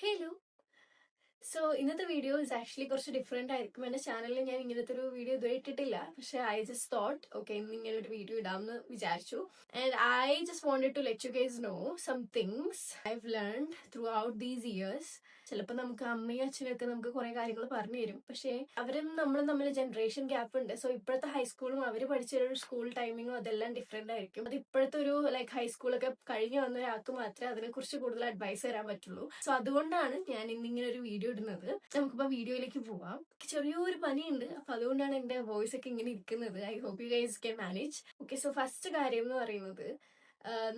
Hello. So ഇന്നത്തെ video is actually കുറച്ച് different ആയിരിക്കും. എന്റെ ചാനലിൽ ഞാൻ ഇങ്ങനത്തെ ഒരു വീഡിയോ ഇതുവരെ ഇട്ടിട്ടില്ല. പക്ഷെ ഐ ജസ്റ്റ് തോട്ട് ഓക്കെ ഇന്ന് ഇങ്ങനെ ഒരു വീഡിയോ ഇടാമെന്ന് വിചാരിച്ചു. And I just wanted to let you guys know some things I have learned throughout these years. ചിലപ്പോൾ നമുക്ക് അമ്മയും അച്ഛനൊക്കെ നമുക്ക് കുറെ കാര്യങ്ങൾ പറഞ്ഞു തരും. പക്ഷേ അവരും നമ്മളും തമ്മിൽ ജനറേഷൻ ഗ്യാപ്പ് ഉണ്ട്. സോ ഇപ്പോഴത്തെ ഹൈസ്കൂളും അവർ പഠിച്ച ഒരു സ്കൂൾ ടൈമിങ്ങും അതെല്ലാം ഡിഫറെന്റ് ആയിരിക്കും. അത് ഇപ്പോഴത്തെ ഒരു ലൈക്ക് ഹൈസ്കൂളൊക്കെ കഴിഞ്ഞു വന്ന ഒരാൾക്ക് മാത്രമേ അതിനെക്കുറിച്ച് കൂടുതൽ അഡ്വൈസ് തരാൻ പറ്റുള്ളൂ. സോ അതുകൊണ്ടാണ് ഞാൻ ഇന്നിങ്ങനെ ഒരു വീഡിയോ ഇടുന്നത്. നമുക്കിപ്പോ വീഡിയോയിലേക്ക് പോവാം. ചെറിയൊരു പനിയുണ്ട്, അപ്പൊ അതുകൊണ്ടാണ് എന്റെ വോയിസ് ഒക്കെ ഇങ്ങനെ ഇരിക്കുന്നത്. I hope you guys can manage. Okay, so first കാര്യം എന്ന് പറയുന്നത്,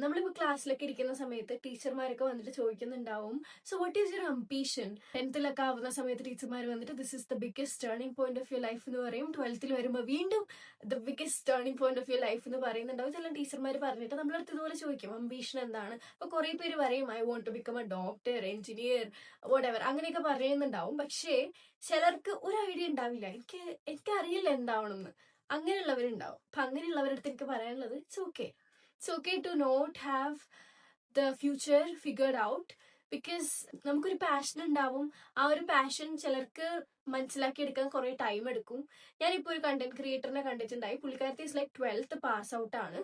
നമ്മളിപ്പോ ക്ലാസ്സിലൊക്കെ ഇരിക്കുന്ന സമയത്ത് ടീച്ചർമാരൊക്കെ വന്നിട്ട് ചോദിക്കുന്നുണ്ടാവും, so what is your ambition? 10th ആവുന്ന സമയത്ത് ടീച്ചർമാർ വന്നിട്ട് this is the biggest turning point of your life എന്ന് പറയും. 12th വരുമ്പോൾ വീണ്ടും the biggest turning point of your life എന്ന് പറയുന്നുണ്ടാവും. ഇതെല്ലാം ടീച്ചർമാർ പറഞ്ഞിട്ട് നമ്മളടുത്ത് ഇതുപോലെ ചോദിക്കും അംബീഷൻ എന്താണ്. അപ്പൊ കുറെ പേര് പറയും I want to become a doctor, engineer, whatever അങ്ങനെയൊക്കെ പറയുന്നുണ്ടാവും. പക്ഷേ ചിലർക്ക് ഒരു ഐഡിയ ഉണ്ടാവില്ല. എനിക്കറിയില്ല എന്താവണമെന്ന്. അങ്ങനെയുള്ളവരുണ്ടാവും. അപ്പൊ അങ്ങനെയുള്ളവരുടെ അടുത്ത് എനിക്ക് പറയാനുള്ളത് it's okay to not have the future figured out, because നമുക്കൊരു പാഷൻ ഉണ്ടാവും. ആ ഒരു പാഷൻ ചിലർക്ക് മനസ്സിലാക്കി എടുക്കാൻ കുറെ ടൈം എടുക്കും. ഞാനിപ്പോ ഒരു കണ്ടന്റ് ക്രിയേറ്ററിനെ കണ്ടിട്ടുണ്ടായി. പുള്ളിക്കാരത്തി is like 12th pass out ആണ്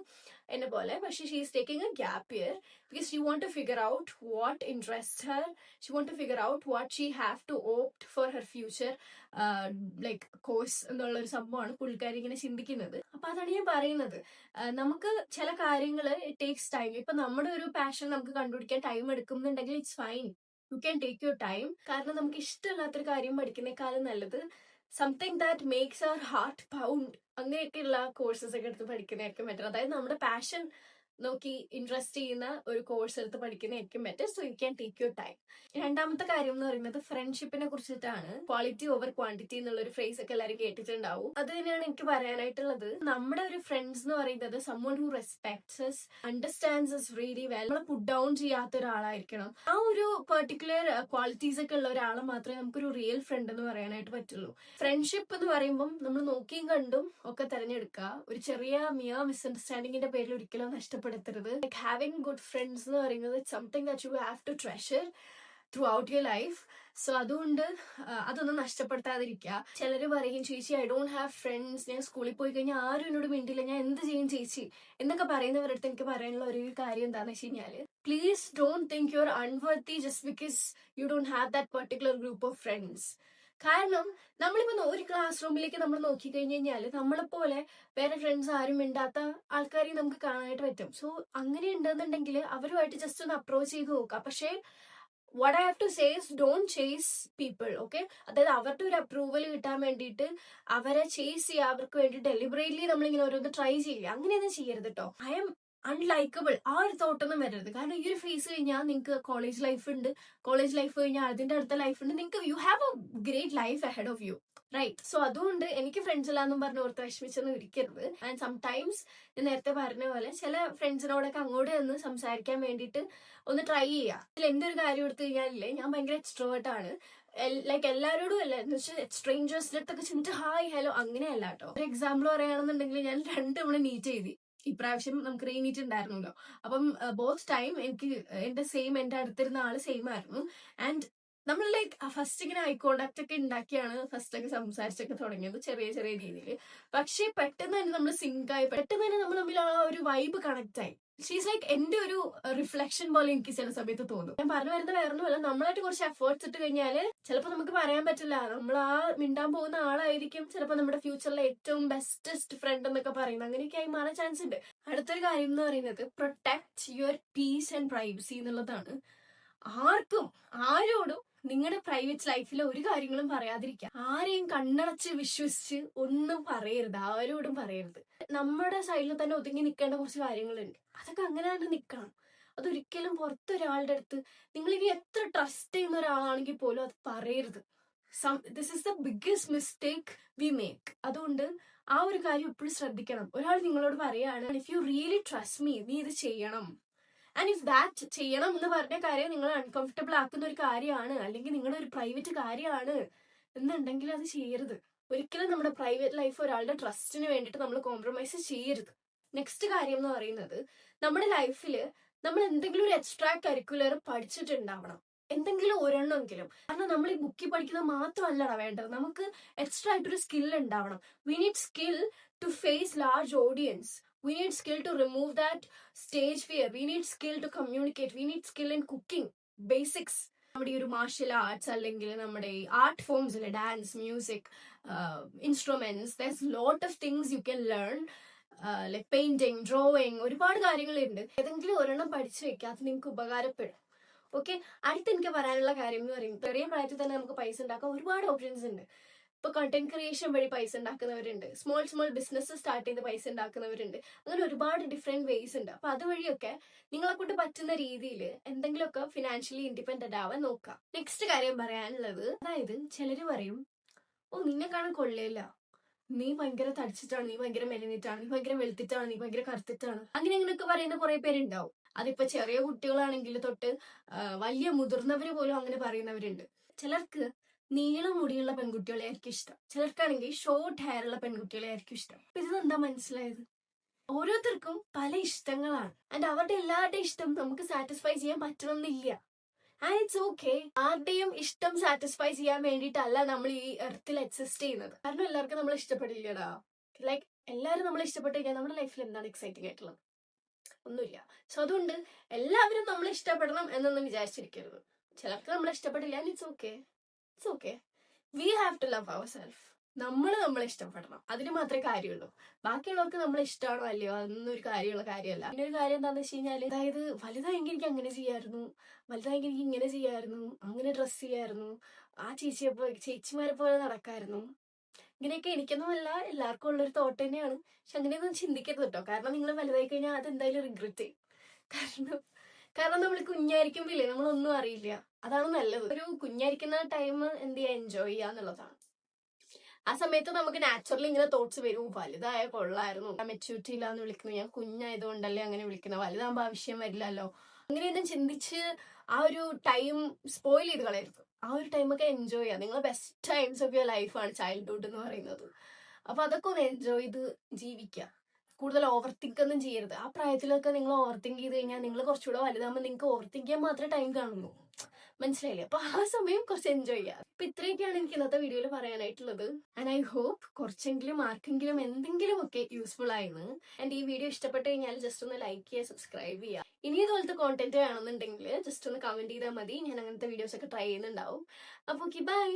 എന്നെ പോലെ. പക്ഷെ she is taking a gap year because she want to figure out what interest her. She want to figure out what she have to opt for her future like course എന്നുള്ള ഒരു സംഭവമാണ് പുള്ളിക്കാരി ഇങ്ങനെ ചിന്തിക്കുന്നത്. അപ്പൊ അതാണ് ഞാൻ പറയുന്നത്. നമുക്ക് ചില കാര്യങ്ങൾ ഇറ്റ് ടേക്സ് ടൈം. ഇപ്പൊ നമ്മുടെ ഒരു പാഷൻ നമുക്ക് കണ്ടുപിടിക്കാൻ ടൈം എടുക്കുന്നുണ്ടെങ്കിൽ it's fine, you can take your time. കാരണം നമുക്ക് ഇഷ്ടമില്ലാത്തൊരു കാര്യം പഠിക്കുന്നേക്കാളും നല്ലത് something that makes our heart pound അങ്ങനെയൊക്കെയുള്ള കോഴ്സസ് ഒക്കെ എടുത്ത് പഠിക്കുന്നതായിരിക്കും ബെറ്റർ. അതായത് നമ്മുടെ പാഷൻ നോക്കി ഇൻട്രസ്റ്റ് ചെയ്യുന്ന ഒരു കോഴ്സ് എടുത്ത് പഠിക്കുന്നതായിരിക്കും better. So you can take your time. രണ്ടാമത്തെ കാര്യം എന്ന് പറയുന്നത് ഫ്രണ്ട്ഷിപ്പിനെ കുറിച്ചിട്ടാണ്. ക്വാളിറ്റി ഓവർ ക്വാണ്ടിറ്റി എന്നുള്ള ഒരു ഫ്രേസ് ഒക്കെ എല്ലാവരും കേട്ടിട്ടുണ്ടാവും. അത് തന്നെയാണ് എനിക്ക് പറയാനായിട്ടുള്ളത്. നമ്മുടെ ഒരു ഫ്രണ്ട്സ് എന്ന് പറയുന്നത് someone who respects us, understands us really well. നമ്മളെ പുട്ട് ഡൗൺ ചെയ്യാത്ത ഒരാളായിരിക്കണം. ആ ഒരു പെർട്ടിക്കുലർ ക്വാളിറ്റീസ് ഒക്കെ ഉള്ള ഒരാളെ മാത്രമേ നമുക്കൊരു റിയൽ ഫ്രണ്ട് എന്ന് പറയാനായിട്ട് പറ്റുള്ളൂ. ഫ്രണ്ട്ഷിപ്പ് എന്ന് പറയുമ്പോൾ നമ്മൾ നോക്കിയും കണ്ടും ഒക്കെ തെരഞ്ഞെടുക്കുക. ഒരു ചെറിയ മിസ്അണ്ടർസ്റ്റാൻഡിങ്ങിന്റെ പേരിൽ ഒരിക്കലും നഷ്ടപ്പെടുത്തരുത്. ലൈക്ക് ഹാവിങ് ഗുഡ് ഫ്രണ്ട്സ് എന്ന് പറയുന്നത് something that you have to treasure throughout your life. So അതുകൊണ്ട് അതൊന്നും നഷ്ടപ്പെടുത്താതിരിക്കുക. ചിലര് പറയും ചേച്ചി ഐ ഡോണ്ട് ഹാവ് ഫ്രണ്ട്സ്, ഞാൻ സ്കൂളിൽ പോയി കഴിഞ്ഞാൽ ആരും എന്നോട് മിണ്ടില്ല, ഞാൻ എന്ത് ചെയ്യും ചേച്ചി എന്നൊക്കെ പറയുന്നവരുടെ അടുത്ത് എനിക്ക് പറയാനുള്ള ഒരു കാര്യം എന്താണെന്ന് വെച്ച് കഴിഞ്ഞാല്, please don't think you are unworthy just because you don't have that particular group of friends. കാരണം നമ്മളിപ്പോ ഒരു ക്ലാസ് റൂമിലേക്ക് നമ്മൾ നോക്കി കഴിഞ്ഞു കഴിഞ്ഞാല് നമ്മളെപ്പോലെ വേറെ ഫ്രണ്ട്സ് ആരും മിണ്ടാത്ത ആൾക്കാരെ നമുക്ക് കാണാനായിട്ട് പറ്റും. സോ അങ്ങനെ ഉണ്ടെന്നുണ്ടെങ്കിൽ അവരുമായിട്ട് ജസ്റ്റ് ഒന്ന് അപ്രോച്ച് ചെയ്ത് നോക്കാം. പക്ഷേ what I have to say is don't chase people, okay? അതായത് അവരുടെ ഒരു അപ്രൂവൽ കിട്ടാൻ വേണ്ടിയിട്ട് അവരെ ചേസ് ചെയ്യുക, അവർക്ക് വേണ്ടി ഡെലിബറേറ്റ്ലി നമ്മളിങ്ങനെ ഓരോന്ന് ട്രൈ ചെയ്യുക, അങ്ങനെയൊന്നും ചെയ്യരുത് കേട്ടോ. ഐ എം അൺലൈക്കബിൾ ആ ഒരു തോട്ടൊന്നും വരരുത്. കാരണം ഈ ഒരു ഫേസ് കഴിഞ്ഞാൽ നിങ്ങൾക്ക് കോളേജ് ലൈഫ് ഉണ്ട്, കോളേജ് ലൈഫ് കഴിഞ്ഞാൽ അതിന്റെ അടുത്ത ലൈഫ് ഉണ്ട്, നിങ്ങൾക്ക് you have a great life ahead of you, right? So അതുകൊണ്ട് എനിക്ക് ഫ്രണ്ട്സ് ഇല്ലാന്നും പറഞ്ഞ് ഓർത്ത് വിഷമിച്ചൊന്നും ഇരിക്കരുത്. ആൻഡ് സംടൈംസ് ഞാൻ നേരത്തെ പറഞ്ഞ പോലെ ചില ഫ്രണ്ട്സിനോടൊക്കെ അങ്ങോട്ട് നിന്ന് സംസാരിക്കാൻ വേണ്ടിയിട്ട് ഒന്ന് ട്രൈ ചെയ്യുക. അതിൽ എന്റെ ഒരു കാര്യം എടുത്തു കഴിഞ്ഞാലില്ലേ, ഞാൻ ഭയങ്കര എക്സ്ട്രോവേർട്ട് ആണ്. ലൈക്ക് എല്ലാവരോടും അല്ല, എന്ന് വെച്ചാൽ സ്ട്രേഞ്ചേഴ്സിന്റെ അടുത്തൊക്കെ ചെന്നിട്ട് ഹായ് ഹലോ അങ്ങനെയല്ല കേട്ടോ. ഒരു എക്സാമ്പിൾ പറയുകയാണെന്നുണ്ടെങ്കിൽ ഞാൻ 2 തവണ നീറ്റ് എഴുതി. ഇപ്രാവശ്യം നമുക്ക് റീനീറ്റ് ഉണ്ടായിരുന്നല്ലോ. അപ്പം ബോത്ത് ടൈം എനിക്ക് എന്റെ അടുത്തിരുന്ന ആള് സെയിം ആയിരുന്നു. ആൻഡ് നമ്മൾ ലൈക്ക് ഫസ്റ്റ് ഇങ്ങനെ ഐ കോണ്ടാക്ട് ഒക്കെ ഉണ്ടാക്കിയാണ് ഫസ്റ്റ് ഒക്കെ സംസാരിച്ചൊക്കെ തുടങ്ങിയത് ചെറിയ ചെറിയ രീതിയിൽ. പക്ഷെ പെട്ടെന്ന് തന്നെ നമ്മൾ സിങ്ക് ആയി, പെട്ടെന്ന് തന്നെ നമ്മൾ തമ്മിൽ ആ ഒരു വൈബ് കണക്ട് ആയി. ഷീസ് ലൈക്ക് എന്റെ ഒരു റിഫ്ലക്ഷൻ പോലെ എനിക്ക് ചില സമയത്ത് തോന്നും. ഞാൻ പറഞ്ഞു വരുന്ന വേറൊന്നുമല്ല, നമ്മളായിട്ട് കുറച്ച് എഫേർട്സ് ഇട്ട് കഴിഞ്ഞാല് ചിലപ്പോൾ നമുക്ക് പറയാൻ പറ്റില്ല, നമ്മൾ ആ മിണ്ടാൻ പോകുന്ന ആളായിരിക്കും ചിലപ്പോൾ നമ്മുടെ ഫ്യൂച്ചറിലെ ഏറ്റവും ബെസ്റ്റസ്റ്റ് ഫ്രണ്ട് എന്നൊക്കെ പറയുന്നത്. അങ്ങനെയൊക്കെ ആയി മാറാൻ ചാൻസ് ഉണ്ട്. അടുത്തൊരു കാര്യം എന്ന് പറയുന്നത് protect your piece and privacy എന്നുള്ളതാണ്. ആരോടും നിങ്ങളുടെ പ്രൈവറ്റ് ലൈഫിലെ ഒരു കാര്യങ്ങളും പറയാതിരിക്കുക. ആരെയും കണ്ണടച്ച് വിശ്വസിച്ച് ഒന്നും പറയരുത്, ആരോടും പറയരുത്. നമ്മുടെ സൈഡിൽ തന്നെ ഒതുങ്ങി നിൽക്കേണ്ട കുറച്ച് കാര്യങ്ങളുണ്ട്, അതൊക്കെ അങ്ങനെ തന്നെ നിൽക്കണം. അതൊരിക്കലും പുറത്തൊരാളുടെ അടുത്ത് നിങ്ങൾ ഇനി എത്ര ട്രസ്റ്റ് ചെയ്യുന്ന ഒരാളാണെങ്കിൽ പോലും അത് പറയരുത്. This is the biggest mistake we make. അതുകൊണ്ട് ആ ഒരു കാര്യം എപ്പോഴും ശ്രദ്ധിക്കണം. ഒരാൾ നിങ്ങളോട് പറയാണ് if you really trust me, നീ ഇത് ചെയ്യണം. ആൻഡ് ഇഫ് ദാറ്റ് ചെയ്യണം എന്ന് പറഞ്ഞ കാര്യം നിങ്ങൾ അൺകംഫർട്ടബിൾ ആക്കുന്ന ഒരു കാര്യമാണ്, അല്ലെങ്കിൽ നിങ്ങളുടെ ഒരു പ്രൈവറ്റ് കാര്യമാണ് എന്നുണ്ടെങ്കിൽ അത് ചെയ്യരുത്. ഒരിക്കലും നമ്മുടെ പ്രൈവറ്റ് ലൈഫ് ഒരാളുടെ ട്രസ്റ്റിന് വേണ്ടിയിട്ട് നമ്മൾ കോംപ്രമൈസ് ചെയ്യരുത്. നെക്സ്റ്റ് കാര്യം എന്ന് പറയുന്നത്, നമ്മുടെ ലൈഫിൽ നമ്മൾ എന്തെങ്കിലും ഒരു എക്സ്ട്രാ കരിക്കുലർ പഠിച്ചിട്ടുണ്ടാവണം. എന്തെങ്കിലും ഒരെണ്ണമെങ്കിലും. കാരണം നമ്മൾ ഈ ബുക്കിൽ പഠിക്കുന്നത് മാത്രമല്ലടാ വേണ്ടത്, നമുക്ക് എക്സ്ട്രാ ആയിട്ടൊരു സ്കിൽ ഉണ്ടാവണം. We need skill to face large audience. We need skill to remove that stage fear. We need skill to communicate. We need skill in cooking. Basics. നമ്മുടെ ഈ ഒരു മാർഷ്യൽ ആർട്സ് അല്ലെങ്കിൽ നമ്മുടെ ഈ ആർട്ട് ഫോംസിൽ ഡാൻസ്, മ്യൂസിക്, ഇൻസ്ട്രുമെന്റ്സ്, ദർസ് lot of things you can learn. Like painting, drawing, ഒരുപാട് കാര്യങ്ങളുണ്ട്. ഏതെങ്കിലും ഒരെണ്ണം പഠിച്ചു വെക്കുക, അത് നിങ്ങൾക്ക് ഉപകാരപ്പെടും. ഓക്കെ. അടുത്ത് എനിക്ക് പറയാനുള്ള കാര്യം എന്ന് പറയുന്നത്, ചെറിയ പ്രായത്തിൽ തന്നെ നമുക്ക് പൈസ ഉണ്ടാക്കാൻ ഒരുപാട് ഓപ്ഷൻസ് ഉണ്ട്. ഇപ്പൊ കണ്ടന്റ് ക്രിയേഷൻ വഴി പൈസ ഉണ്ടാക്കുന്നവരുണ്ട്, സ്മോൾ ബിസിനസ് സ്റ്റാർട്ട് ചെയ്ത് പൈസ ഉണ്ടാക്കുന്നവരുണ്ട്. അങ്ങനെ ഒരുപാട് ഡിഫറെന്റ് വേസ് ഉണ്ട്. അപ്പൊ അതുവഴിയൊക്കെ നിങ്ങളെ കൊണ്ട് പറ്റുന്ന രീതിയിൽ എന്തെങ്കിലുമൊക്കെ ഫിനാൻഷ്യലി ഇൻഡിപെൻഡന്റ് ആവാൻ നോക്കാം. നെക്സ്റ്റ് കാര്യം പറയാനുള്ളത്, അതായത് ചിലര് പറയും, ഓ നിന്നെ കാണാൻ കൊള്ളില്ല, നീ ഭയങ്കര തടിച്ചിട്ടാണ്, നീ ഭയങ്കര മെലിഞ്ഞിട്ടാണ്, നീ ഭയങ്കര വെളുത്തിട്ടാണ്, നീ ഭയങ്കര കറുത്തിട്ടാണ്, അങ്ങനെയൊക്കെ പറയുന്ന കുറെ പേരുണ്ടാവും. അതിപ്പോ ചെറിയ കുട്ടികളാണെങ്കിൽ തൊട്ട് വലിയ മുതിർന്നവര് പോലും അങ്ങനെ പറയുന്നവരുണ്ട്. ചിലർക്ക് നീളം മുടിയുള്ള പെൺകുട്ടികളെ ആയിരിക്കും ഇഷ്ടം, ചിലർക്കാണെങ്കിൽ ഷോർട്ട് ഹെയർ ഉള്ള പെൺകുട്ടികളെ ആയിരിക്കും ഇഷ്ടം. ഇതെന്താ മനസ്സിലായത്? ഓരോരുത്തർക്കും പല ഇഷ്ടങ്ങളാണ്. ആൻഡ് അവരുടെ എല്ലാവരുടെ ഇഷ്ടം നമുക്ക് സാറ്റിസ്ഫൈ ചെയ്യാൻ പറ്റണമെന്നില്ല. And it's okay. ആരുടെയും ഇഷ്ടം സാറ്റിസ്ഫൈ ചെയ്യാൻ വേണ്ടിയിട്ടല്ല നമ്മൾ ഈ എർത്തിൽ എക്സിസ്റ്റ് ചെയ്യുന്നത്. കാരണം എല്ലാവർക്കും നമ്മൾ ഇഷ്ടപ്പെടില്ലടാ. ലൈക്ക് എല്ലാവരും നമ്മളെ ഇഷ്ടപ്പെട്ട് കഴിഞ്ഞാൽ നമ്മുടെ ലൈഫിൽ എന്താണ് എക്സൈറ്റിംഗ് ആയിട്ടുള്ളത്? ഒന്നുമില്ല. സോ അതുകൊണ്ട് എല്ലാവരും നമ്മളെ ഇഷ്ടപ്പെടണം എന്നൊന്നും വിചാരിച്ചിരിക്കരുത്. ചിലർക്ക് നമ്മളെ ഇഷ്ടപ്പെടില്ല. It's okay. It's okay. We have to love our self. നമ്മളെ ഇഷ്ടപ്പെടണം, അതിന് മാത്രമേ കാര്യമുള്ളൂ. ബാക്കിയുള്ളവർക്ക് നമ്മളെ ഇഷ്ടമാണോ അല്ലയോ അതൊന്നും ഒരു കാര്യമുള്ള കാര്യമല്ല. പിന്നെ ഒരു കാര്യം എന്താണെന്ന് വെച്ച് കഴിഞ്ഞാൽ, അതായത് വലുതായെങ്കിൽ എനിക്ക് അങ്ങനെ ചെയ്യായിരുന്നു, വലുതായെങ്കിൽ എനിക്ക് ഇങ്ങനെ ചെയ്യായിരുന്നു, അങ്ങനെ ഡ്രസ്സ് ചെയ്യായിരുന്നു, ആ ചേച്ചിമാരെ പോലെ നടക്കായിരുന്നു, ഇങ്ങനെയൊക്കെ എനിക്കൊന്നുമല്ല, എല്ലാവർക്കും ഉള്ളൊരു തോട്ട് തന്നെയാണ്. പക്ഷെ അങ്ങനെയൊന്നും ചിന്തിക്കരുത് കേട്ടോ. കാരണം നിങ്ങൾ വലുതായി കഴിഞ്ഞാൽ അത് എന്തായാലും റിഗ്രറ്റ് ചെയ്യും. കാരണം നമ്മൾ കുഞ്ഞായിരിക്കുമ്പോഴേ നമ്മളൊന്നും അറിയില്ല. അതാണ് നല്ലത്. ഒരു കുഞ്ഞായിരിക്കുന്ന ടൈം എന്ത് ചെയ്യാ, എൻജോയ് ചെയ്യാന്നുള്ളതാണ്. ആ സമയത്ത് നമുക്ക് നാച്ചുറലി ഇങ്ങനെ തോട്ട്സ് വരും, വലുതായ കൊള്ളായിരുന്നു, മെച്യൂരിറ്റി ഇല്ലാന്ന് വിളിക്കുന്നത്, ഞാൻ കുഞ്ഞായതുകൊണ്ടല്ലേ അങ്ങനെ വിളിക്കുന്നത്, വലുതാകുമ്പോ ആവശ്യം വരില്ലല്ലോ, അങ്ങനെയൊന്നും ചിന്തിച്ച് ആ ഒരു ടൈം സ്പോയിൽ ചെയ്ത് കളയരുത്. ആ ഒരു ടൈമൊക്കെ എൻജോയ് ചെയ്യാം. നിങ്ങളെ ബെസ്റ്റ് ടൈംസ് ഓഫ് യുവർ ലൈഫാണ് ചൈൽഡ്ഹുഡ് എന്ന് പറയുന്നത്. അപ്പൊ അതൊക്കെ ഒന്ന് എൻജോയ് ചെയ്ത് ജീവിക്കുക. കൂടുതൽ ഓവർ തിങ്ക് ഒന്നും ചെയ്യരുത്. ആ പ്രായത്തിലൊക്കെ നിങ്ങൾ ഓവർ തിങ്ക് ചെയ്ത് കഴിഞ്ഞാൽ നിങ്ങൾ കുറച്ചുകൂടെ വലുതാകുമ്പോൾ നിങ്ങൾക്ക് ഓവർ തിങ്ക് ചെയ്യാൻ മാത്രമേ ടൈം കാണുന്നു. മനസ്സിലായില്ലേ? അപ്പൊ ആ സമയം കുറച്ച് എൻജോയ് ചെയ്യാം. അപ്പൊ ഇത്രയൊക്കെയാണ് എനിക്ക് ഇന്നത്തെ വീഡിയോയിൽ പറയാനായിട്ടുള്ളത്. ആൻഡ് ഐ ഹോപ്പ് കുറച്ചെങ്കിലും ആർക്കെങ്കിലും എന്തെങ്കിലും ഒക്കെ യൂസ്ഫുൾ ആയിരുന്നു. ആൻഡ് ഈ വീഡിയോ ഇഷ്ടപ്പെട്ട് കഴിഞ്ഞാൽ ജസ്റ്റ് ഒന്ന് ലൈക്ക് ചെയ്യുക, സബ്സ്ക്രൈബ് ചെയ്യുക. ഇനി ഇതുപോലത്തെ കോണ്ടന്റ് വേണമെന്നുണ്ടെങ്കിൽ ജസ്റ്റ് ഒന്ന് കമന്റ് ചെയ്താൽ മതി. ഞാൻ അങ്ങനത്തെ വീഡിയോസ് ഒക്കെ ട്രൈ ചെയ്യുന്നുണ്ടാവും. അപ്പൊ ഓക്കെ, ബൈ.